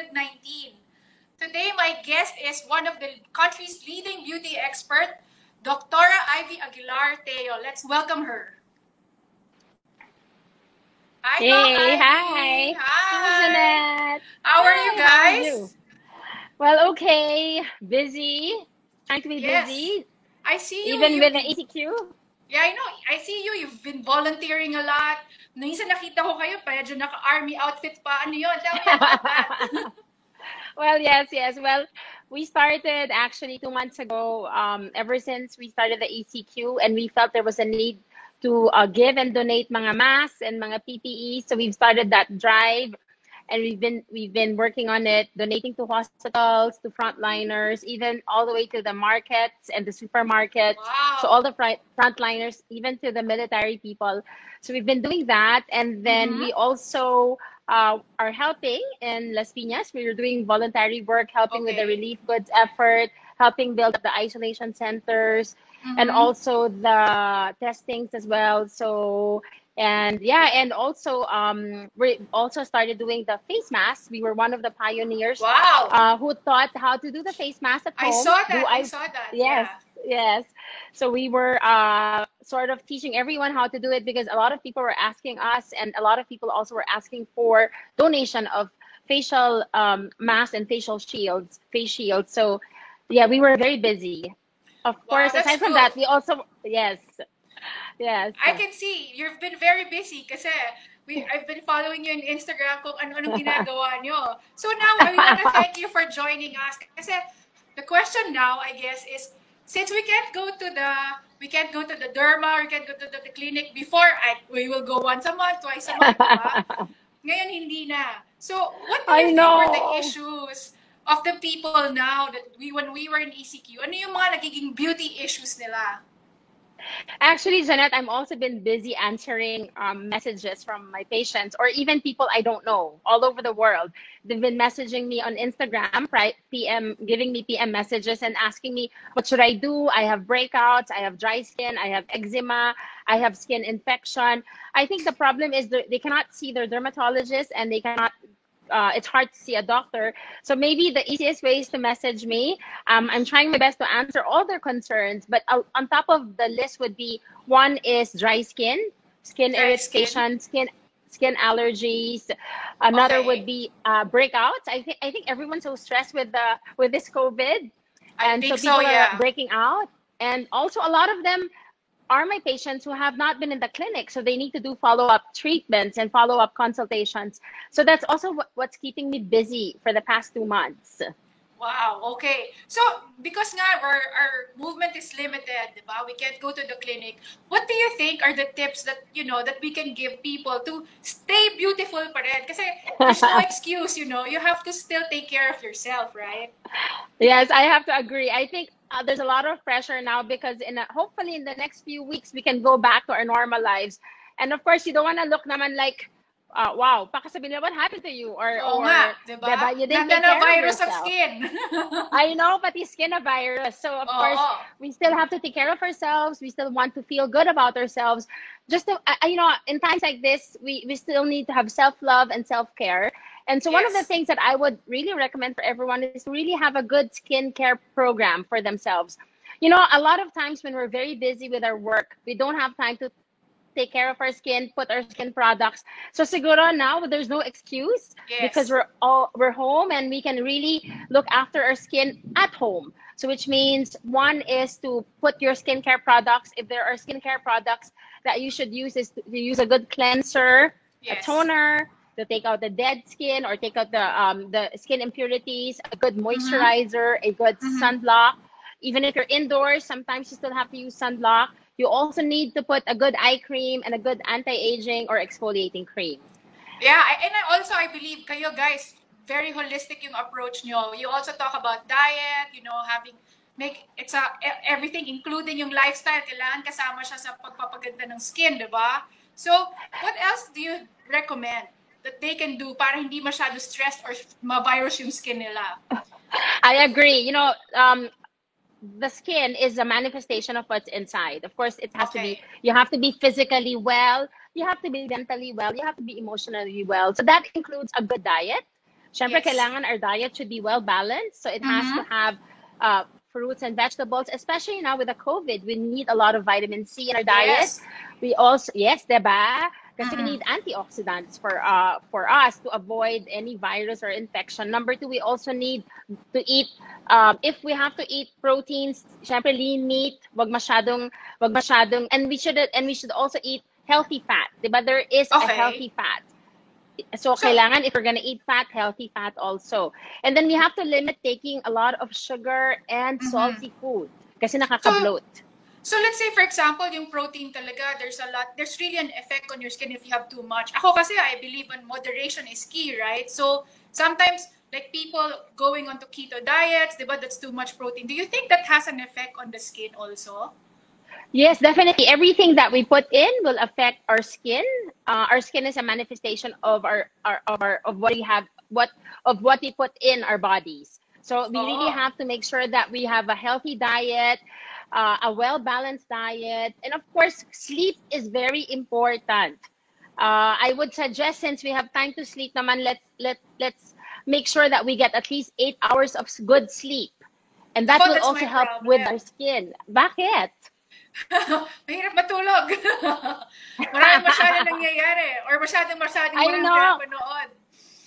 COVID-19. Today, my guest is one of the country's leading beauty expert, Dr. Ivy Aguilar Teo. Let's welcome her. Hi, Doc Hey, Ivy. hi. Hi, Hi. Jeanette. How are you Hi, how are you? guys? Well, okay. Busy. Trying to be Yes. busy, I see you. even with the ECQ. Yeah, I know. I see you. You've been volunteering a lot. Minsan nakita ko kayo, medyo naka-army outfit pa. Ano yun? Tell me about that. Well, yes. Well, we started actually 2 months ago, ever since we started the ECQ, and we felt there was a need to give and donate mga masks and mga PPE. So we've started that drive, and we've been working on it, donating to hospitals, to frontliners, even all the way to the markets and the supermarkets. So all Wow. the frontliners, even to the military people. So we've been doing that, and then Mm-hmm. we also are helping in Las Piñas. We're doing voluntary work, helping with the Okay. relief goods effort, helping build up the isolation centers, and Mm-hmm. also the testings as well. So, and yeah, and also we also started doing the face masks. We were one of the pioneers Wow. who taught how to do the face mask at I home. saw Do that. I I? saw that. Yes, Yeah. yes. So we were sort of teaching everyone how to do it, because a lot of people were asking us, and a lot of people also were asking for donation of facial masks and facial shields, face shields. So yeah, we were very busy. Of Wow, course, that's aside from good. that, we also, yes. I can see you've been very busy kasi I've been following you on Instagram kung ano-anong ginagawa nyo. So now, we want to thank you for joining us. Kasi the question now, I guess, is since we can't go to the derma, we can't go to the clinic before, we will go once a month, twice a month, di ba? Ngayon, hindi na. So, what do you I think were the know. issues of the people now that when we were in ECQ? Ano yung mga nagiging beauty issues nila? Actually, Jeanette, I'm also been busy answering messages from my patients, or even people I don't know all over the world. They've been messaging me on Instagram, right? PM, giving me PM messages and asking me, what should I do? I have breakouts, I have dry skin, I have eczema, I have skin infection. I think the problem is they cannot see their dermatologist, and they cannot it's hard to see a doctor. So maybe the easiest way is to message me. I'm trying my best to answer all their concerns, but on top of the list would be, one is dry skin, skin Dry skin? irritation, skin allergies. Another would Okay. be breakouts. I think everyone's so stressed with this COVID, I and so think so, people are yeah. breaking out. And also, a lot of them are my patients who have not been in the clinic, so they need to do follow-up treatments and follow-up consultations. So that's also what's keeping me busy for the past 2 months. Wow, okay. So, because nga our movement is limited, di ba? We can't go to the clinic. What do you think are the tips that, that we can give people to stay beautiful pa rin? Kasi there's no excuse, You have to still take care of yourself, right? Yes, I have to agree. I think there's a lot of pressure now, because hopefully in the next few weeks we can go back to our normal lives. And of course, you don't want to look naman like, wow, baka sabihin nila, what happened to you? Oo nga, Or, di ba? diba, you didn't take Na care of virus of yourself. skin. I know, but it's skin a virus. So of course, Oo. we still have to take care of ourselves. We still want to feel good about ourselves. Just to, in times like this, we still need to have self-love and self-care. And so one of the Yes. things that I would really recommend for everyone is to really have a good skincare program for themselves. A lot of times when we're very busy with our work, we don't have time to take care of our skin, put our skin products. So siguro now there's no excuse, because Yes. we're home, and we can really look after our skin at home. So which means, one is to put your skincare products. If there are skincare products that you should use, is to use a good cleanser, a Yes. toner to take out the dead skin, or take out the skin impurities, a good Mm-hmm. moisturizer, a good Mm-hmm. sunblock. Even if you're indoors, sometimes you still have to use sunblock. You also need to put a good eye cream and a good anti-aging or exfoliating cream. Yeah, and I believe kayo guys, very holistic yung approach nyo. You also talk about diet, having everything including yung lifestyle, kailangan kasama siya sa pagpapaganda ng skin, 'di ba? So, what else do you recommend that they can do para hindi masyado stressed or ma-virus yung skin nila? I agree. The skin is a manifestation of what's inside. Of course, Okay. you have to be physically well, you have to be mentally well, you have to be emotionally well. So that includes a good diet, Syempre, Yes. kailangan our diet should be well balanced. So it has to have fruits and vegetables, especially now with the COVID. We need a lot of vitamin C in our diet. Yes. We also, yes, diba? Kasi we Mm-mm. need antioxidants for us to avoid any virus or infection. Number two, we also need to eat, if we have to eat proteins, syempre lean meat, wag masyadong, and we should also eat healthy fat. Diba? There is a Okay. healthy fat. So So, kailangan, if we're gonna eat fat, healthy fat also. And then we have to limit taking a lot of sugar and mhm. salty food kasi So, nakaka-bloat. so let's say for example, yung protein talaga, there's really an effect on your skin if you have too much. Ako kasi I believe in moderation is key, right? So sometimes like people going onto keto diets, diba, that's too much protein. Do you think that has an effect on the skin also? Yes, definitely. Everything that we put in will affect our skin. Our skin is a manifestation of of what we have, of what we put in our bodies. So we really Oh, have to make sure that we have a healthy diet, a well balanced diet, and of course, sleep is very important. I would suggest, since we have time to sleep, naman let's make sure that we get at least 8 hours of good sleep, and that ako, will that's my also help with our problem. skin. Bakit? Mahirap matulog. Maraming masyadong nangyayari or masyadong I maraming know. pinapanood.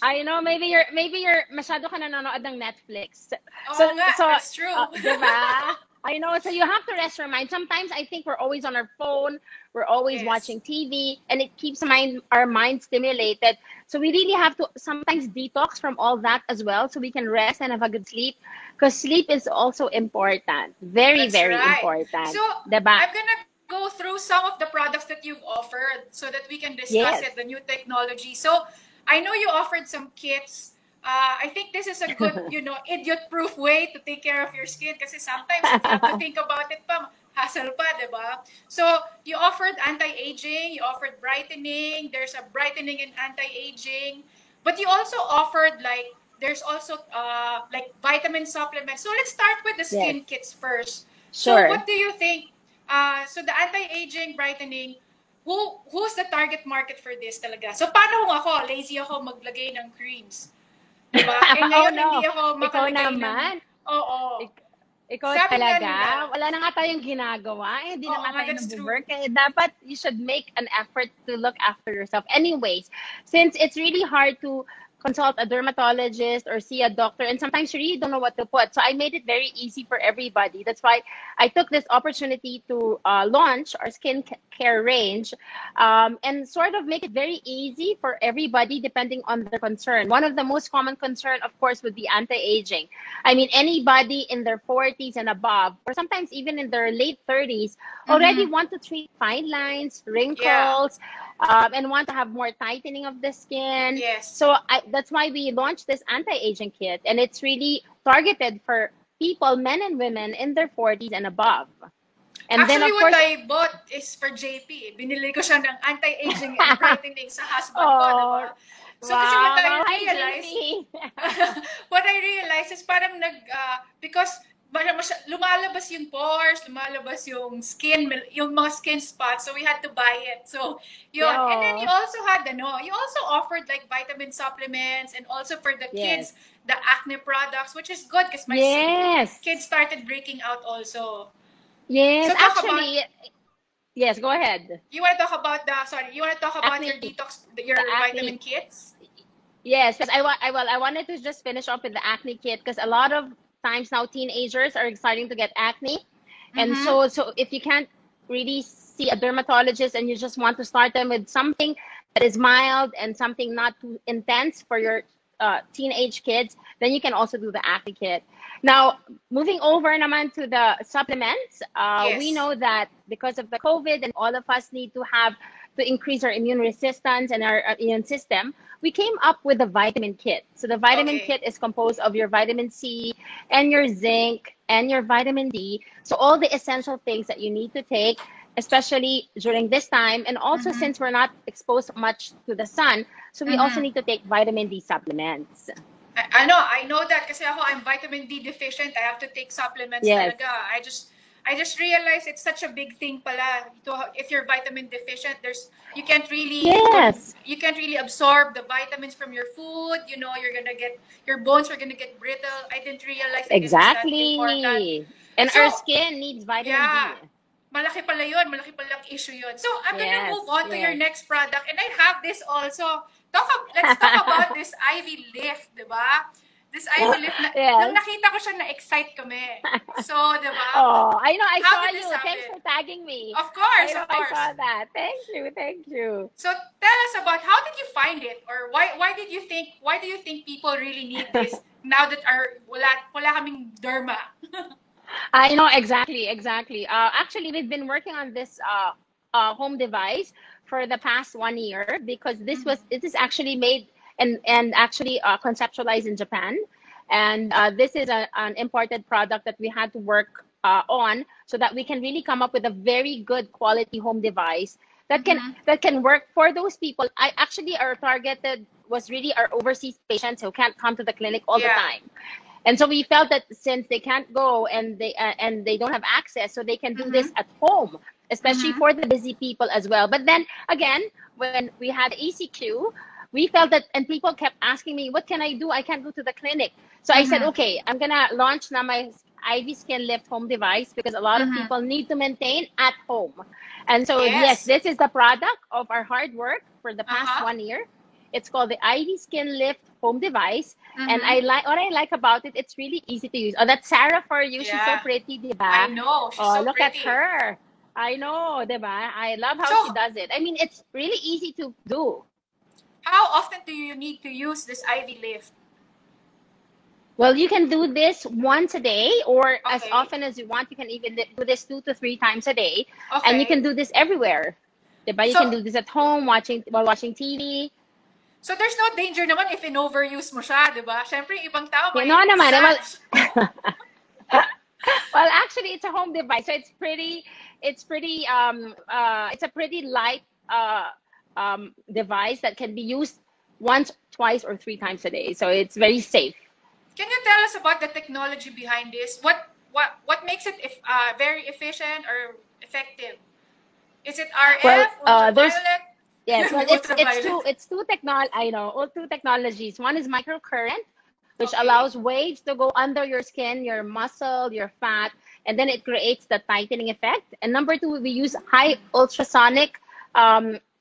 I know, maybe you're masyado ka nanonood ng Netflix. Oo nga, So, that's true. 'di ba? I know. So you have to rest your mind. Sometimes I think we're always on our phone, we're always Yes, watching TV, and it keeps our mind stimulated. So we really have to sometimes detox from all that as well, so we can rest and have a good sleep. Because sleep is also important, very, that's very right. So important, 'di ba? I'm gonna go through some of the products that you've offered so that we can discuss Yes. it, the new technology. So I know you offered some kits. I think this is a good, idiot-proof way to take care of your skin kasi sometimes if you have to think about it pa, hassle pa, di ba? So, you offered anti-aging, you offered brightening, there's a brightening and anti-aging, but you also offered like, there's also like vitamin supplements. So, let's start with the Yes. skin kits first. So, Sure. what do you think? So, the anti-aging, brightening, who's the target market for this talaga? So, paano kung ako, lazy ako maglagay ng creams? Diba? Eh Oh ngayon, hindi no, ako ikaw makalagay ng, naman. oo. Ik- Ikaw Sabi nga talaga, nila, wala na nga tayong ginagawa. Eh, di na oo nga nga, tayo that's true. nag-work. Eh, dapat you should make an effort to look after yourself. Anyways, since it's really hard to consult a dermatologist or see a doctor, and sometimes you really don't know what to put. So I made it very easy for everybody. That's why I took this opportunity to launch our care range, and sort of make it very easy for everybody depending on their concern. One of the most common concern, of course, would be anti-aging. I mean, anybody in their 40s and above, or sometimes even in their late 30s, already Mm-hmm. want to treat fine lines, Yeah. wrinkles, and want to have more tightening of the skin. Yes. So that's why we launched this anti-aging kit, and it's really targeted for people, men and women in their 40s and above. And then, Actually, of what course, I bought is for JP. Binili ko siya ng anti-aging and brightening sa husband ko, di oh, ba? So, kasi what wow, I wow, hi, realized, JP. what I realized is parang because lumalabas yung pores, lumalabas yung skin, yung mga skin spots, so we had to buy it. So, yun. And then you Yo, also had, you also offered like vitamin supplements and also for the yes, kids, the acne products, which is good because my yes, kids started breaking out also. yes. So talk about, Actually, yes. Go ahead. you want to talk about your Acne, detox, the your vitamin acne. kits? Yes, because I wanted to just finish off with the acne kit because a lot of times now teenagers are starting to get acne, and Mm-hmm. so if you can't really see a dermatologist and you just want to start them with something that is mild and something not too intense for your teenage kids, then you can also do the acne kit. Now, moving over naman to the supplements, we Yes. know that because of the COVID and all of us need to increase our immune resistance and our immune system, we came up with a vitamin kit. So the vitamin Okay. kit is composed of your vitamin C and your zinc and your vitamin D. So all the essential things that you need to take, especially during this time. And also Mm-hmm. since we're not exposed much to the sun, so we also Mm-hmm. need to take vitamin D supplements. I know that kasi ako, I'm vitamin D deficient. I have to take supplements Yes. talaga. I just realized it's such a big thing pala. If you're vitamin deficient, you can't really Yes, you can't really absorb the vitamins from your food. You're gonna get your bones are gonna get brittle. I didn't realize that it was that important. exactly. And our So skin needs vitamin D. yeah, malaki pala yun. Malaki palang issue yun. So I'm gonna Yes, move on to your yes. next product, and I have this also. Let's talk about this Ivy Lift, di ba? This Ivy Lift, nung Yes. nakita ko siya, na-excite kami. So, di ba? Oh, I know. I How saw did this you. Thanks for happen? tagging me. Of course, I know. of I course. saw that. Thank you. Thank you. So tell us about how did you find it, or why do you think people really need this now that wala kaming derma? I know exactly, exactly. Actually, we've been working on this home device for the past 1 year because this is actually made and actually conceptualized in Japan, and this is an imported product that we had to work on so that we can really come up with a very good quality home device that can work for those people. I actually our targeted was really our overseas patients who can't come to the clinic all the Yeah. time. And so we felt that since they can't go and they don't have access, so they can do this at home, especially Mm-hmm. for the busy people as well. But then again, when we had ECQ, we felt that, and people kept asking me, "What can I do? I can't go to the clinic." So I said, Mm-hmm. "Okay, I'm gonna launch now my IV Skin Lift home device because a lot of Mm-hmm. people need to maintain at home." And so yes, Yes. this is the product of our hard work for the past Uh-huh. 1 year. It's called the IV Skin Lift home device, and Mm-hmm. I like what I like about it. It's really easy to use. Oh, that's Sarah for you. She's so Yeah. pretty, I diba? know. She's Oh, so look at pretty. her. I know, diba? I love how she So does it. I mean, it's really easy to do. how often do you need to use this Ivy Lift? Well, you can do this once a day or as Okay. often as you want. You can even do this 2 to 3 times a day, and you can Okay. do this everywhere. Diba? You So can do this at home, while watching TV. so there's no danger naman if in-overuse mo siya, di ba? Siyempre, yung ibang tao You may know naman, well, massage. well, actually, it's a home device, so it's a pretty light device that can be used once, twice, or 3 times a day. So it's very safe. Can you tell us about the technology behind this? What makes it very efficient or effective? Is it Well, RF, there's ultraviolet? yes, well, Ultraviolet. two technologies. One is microcurrent, which Okay. allows waves to go under your skin, your muscle, your fat, and then it creates the tightening effect. And number two, we use high ultrasonic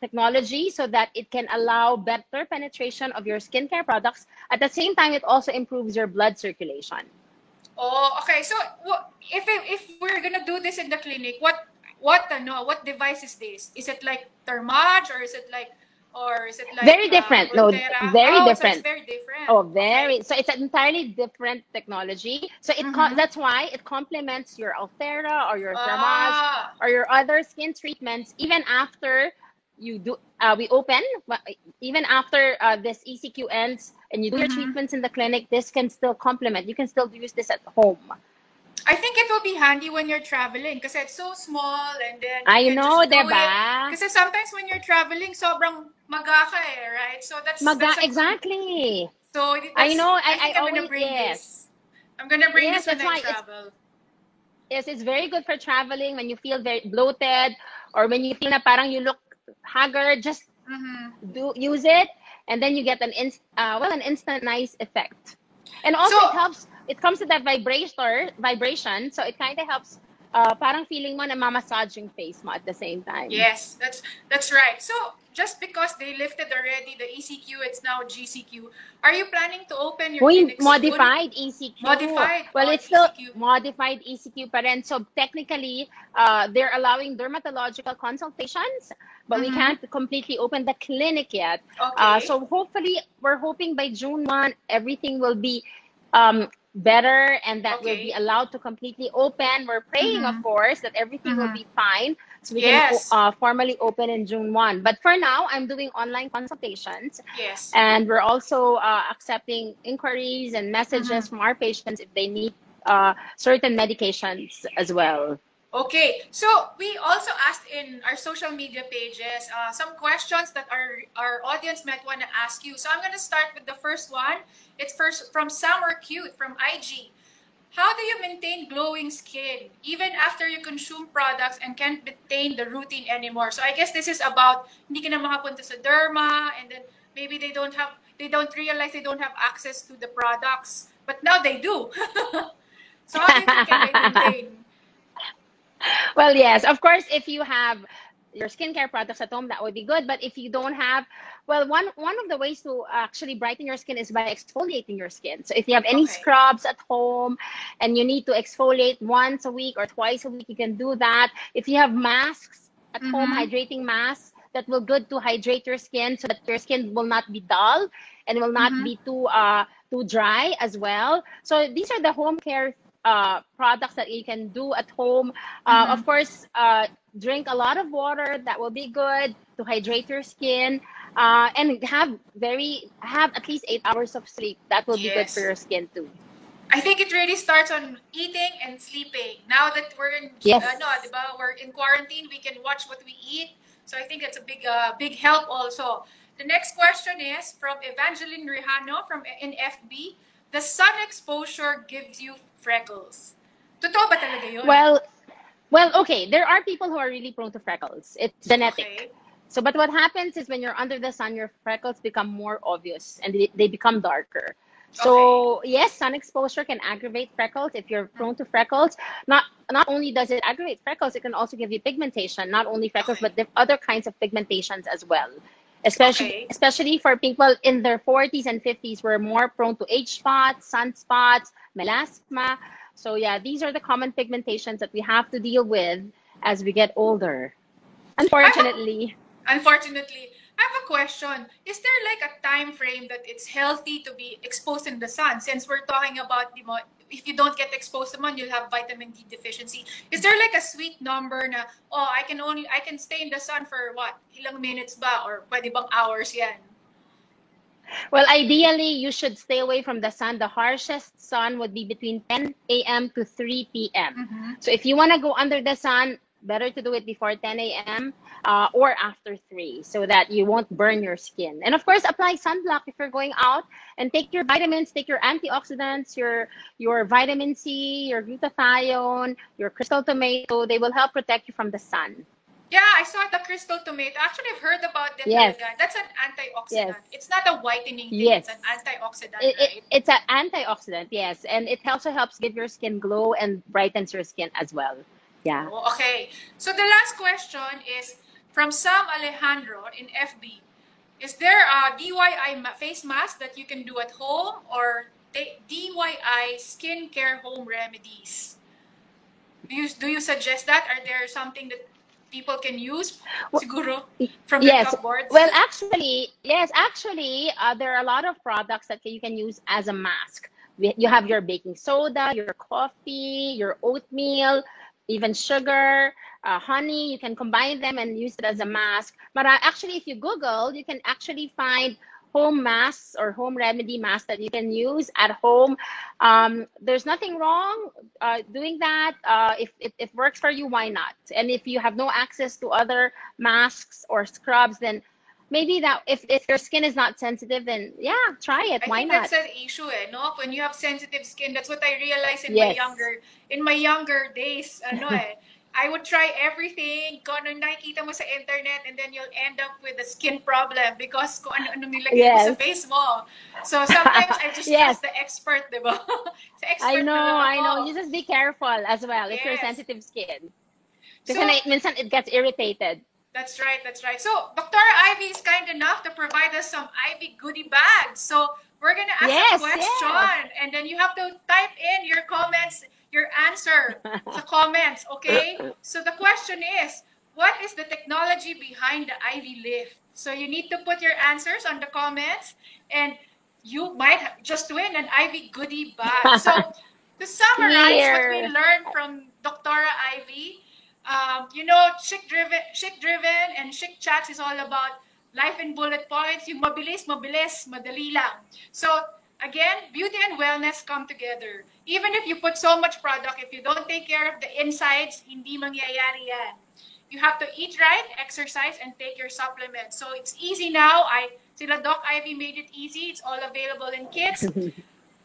technology so that it can allow better penetration of your skincare products. At the same time, it also improves your blood circulation. Oh, okay. So if we're gonna do this in the clinic, what device is this? Is it like Thermage or is it like Very different. No, Ultera? very Oh, so it's different. very different. Oh, Okay. very. So it's an entirely different technology. So Mm-hmm. that's why it complements your Altera or your Thermage Ah. or your other skin treatments even after you do we open even after this ECQ ends and you do your Mm-hmm. treatments in the clinic. This can still complement. You can still use this at home. I think it will be handy when you're traveling because it's so small and then you I can know, just do it. diba? Because sometimes when you're traveling, sobrang maga ka right? So that's a good. Exactly. So I know. I think I I'm gonna always bring yes. this. I'm gonna bring Yes, this when that's I why travel. it's very good for traveling when you feel very bloated or when you feel na parang you look haggard. Just Mm-hmm. do use it, and then you get an instant nice effect. And So also it helps. It comes with that vibration, so it kind of helps. Parang feeling mo na mamassage yung face mo at the same time. yes, that's right. So just because they lifted already the ECQ, it's now GCQ. Are you planning to open your Uy, clinic soon? modified ECQ. Modified Well, on it's still ECQ. modified ECQ pa rin. So technically, they're allowing dermatological consultations, but we Mm-hmm. can't completely open the clinic yet. Okay. So hopefully, we're hoping by June 1, everything will be better and that we'll be Okay. allowed to completely open. We're praying, of Mm-hmm. course, that everything will Mm-hmm. be fine so we can Yes. formally open in June 1. But for now, I'm doing online consultations, Yes. and we're also accepting inquiries and Mm-hmm. messages from our patients if they need certain medications as well. Okay, so we also asked in our social media pages some questions that our audience might want to ask you. So I'm going to start with the first one. It's first from Summer Cute from IG. how do you maintain glowing skin even after you consume products and can't maintain the routine anymore? So I guess this is about hindi ka na makapunta sa derma, and then maybe they don't realize they don't have access to the products, but now they do. So how do you think can they maintain? Well, yes, of course, if you have your skincare products at home, that would be good. But if you don't have, well, one of the ways to actually brighten your skin is by exfoliating your skin. So if you have any Okay. scrubs at home and you need to exfoliate once a week or twice a week, you can do that. If you have masks at home, Mm-hmm. hydrating masks, that will good to hydrate your skin so that your skin will not be dull and will not Mm-hmm. be too dry as well. So these are the home care products that you can do at home. Mm-hmm. Of course, drink a lot of water. That will be good to hydrate your skin. And have at least 8 hours of sleep. That will be good for Yes. your skin too. I think it really starts on eating and sleeping. Now that we're in, no, Yes. diba, we're in quarantine, we can watch what we eat. So I think that's a big help also. The next question is from Evangeline Rihano from in FB. The sun exposure gives you freckles. Totoo ba talaga yun? Well, okay. There are people who are really prone to freckles. It's genetic. Okay. So, but what happens is when you're under the sun, your freckles become more obvious and they become darker. Okay. So, yes, sun exposure can aggravate freckles if you're prone to freckles. Not only does it aggravate freckles, it can also give you pigmentation. Not only freckles, Okay. but other kinds of pigmentations as well. Especially Okay. especially for people in their 40s and 50s, we're more prone to age spots, sunspots, melasma. So yeah, these are the common pigmentations that we have to deal with as we get older. I have a Unfortunately. Unfortunately, I have a question. Is there like a time frame that it's healthy to be exposed in the sun? Since we're talking about if you don't get exposed to sun, you'll have vitamin D deficiency. Is there like a sweet number na, oh, I can stay in the sun for what? Ilang minutes ba? Or pwede bang hours yan? Well, ideally, you should stay away from the sun. The harshest sun would be between 10 a.m. to 3 p.m. Mm-hmm. So if you want to go under the sun, better to do it before 10 a.m. Or after 3 so that you won't burn your skin. And of course, apply sunblock if you're going out and take your vitamins, take your antioxidants, your vitamin C, your glutathione, your crystal tomato. They will help protect you from the sun. Yeah, I saw the crystal tomato. Actually, I've heard about that Yes, talaga. That's an antioxidant. yes, It's not a whitening thing. It's an yes. antioxidant, it, it right? it's an antioxidant, yes, and it also helps give your skin glow and brightens your skin as well. Yeah. Oh, okay. So the last question is from Sam Alejandro in FB. Is there a DIY face mask that you can do at home, or DIY skincare home remedies? Do you suggest that? Are there something that people can use, Well, siguro, from your yes. cupboards? Well, actually, yes, actually, there are a lot of products that you can use as a mask. You have your baking soda, your coffee, your oatmeal, even sugar, honey. You can combine them and use it as a mask. But actually, if you Google, you can actually find home masks or home remedy masks that you can use at home. There's nothing wrong doing that. If it works for you, why not? And if you have no access to other masks or scrubs, then maybe that if your skin is not sensitive, then yeah, try it. I Why think not? that's an issue, no? When you have sensitive skin, that's what I realized Yes. in my younger days, I would try everything, kung ano nakikita mo sa internet, and then you'll end up with a skin problem because kung ano nilagay mo sa Yes. face mo. So sometimes I just Yes. trust the expert, di ba? Sa I expert know, na lang I know. ako. You just be careful as well if you're Yes. sensitive skin. Kasi So, minsan it gets irritated. that's right, that's right. So, Dr. Ivy is kind enough to provide us some Ivy goodie bags. So, we're gonna ask a Yes, yes. question, and then you have to type in your comments, your answer sa comments, okay? So, the question is, what is the technology behind the Ivy Lift? So, you need to put your answers on the comments, and you might just win an Ivy goodie bag. So, to summarize what we Here. learned from Dr. Ivy, chick driven, and chick chats is all about life in bullet points. Yung mabilis, mabilis, madali lang. So, again, beauty and wellness come together. Even if you put so much product, if you don't take care of the insides, hindi mangyayari yan. You have to eat right, exercise, and take your supplements. So, it's easy now. Sila Doc Ivy made it easy. It's all available in kits.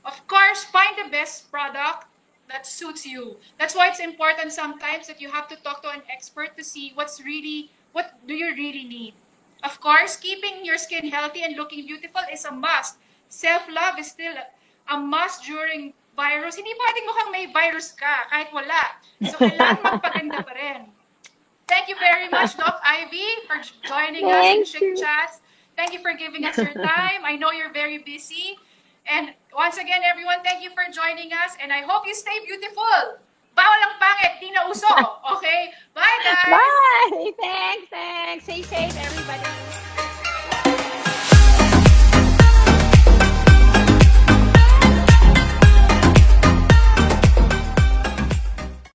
Of course, find the best product. that suits you. That's why it's important sometimes that you have to talk to an expert to see what do you really need. Of course, keeping your skin healthy and looking beautiful is a must. Self-love is still a must during virus. Hindi pwedeng mukhang may virus ka kahit wala. So, kailangan magpaganda pa rin. Thank you very much, Doc Ivy, for joining us in Chick Chats. Thank you for giving us your time. I know you're very busy. And once again, everyone, thank you for joining us. And I hope you stay beautiful. Bawal ang pangit, di na uso. Okay? Bye, guys! Bye! Thanks! Stay safe, everybody.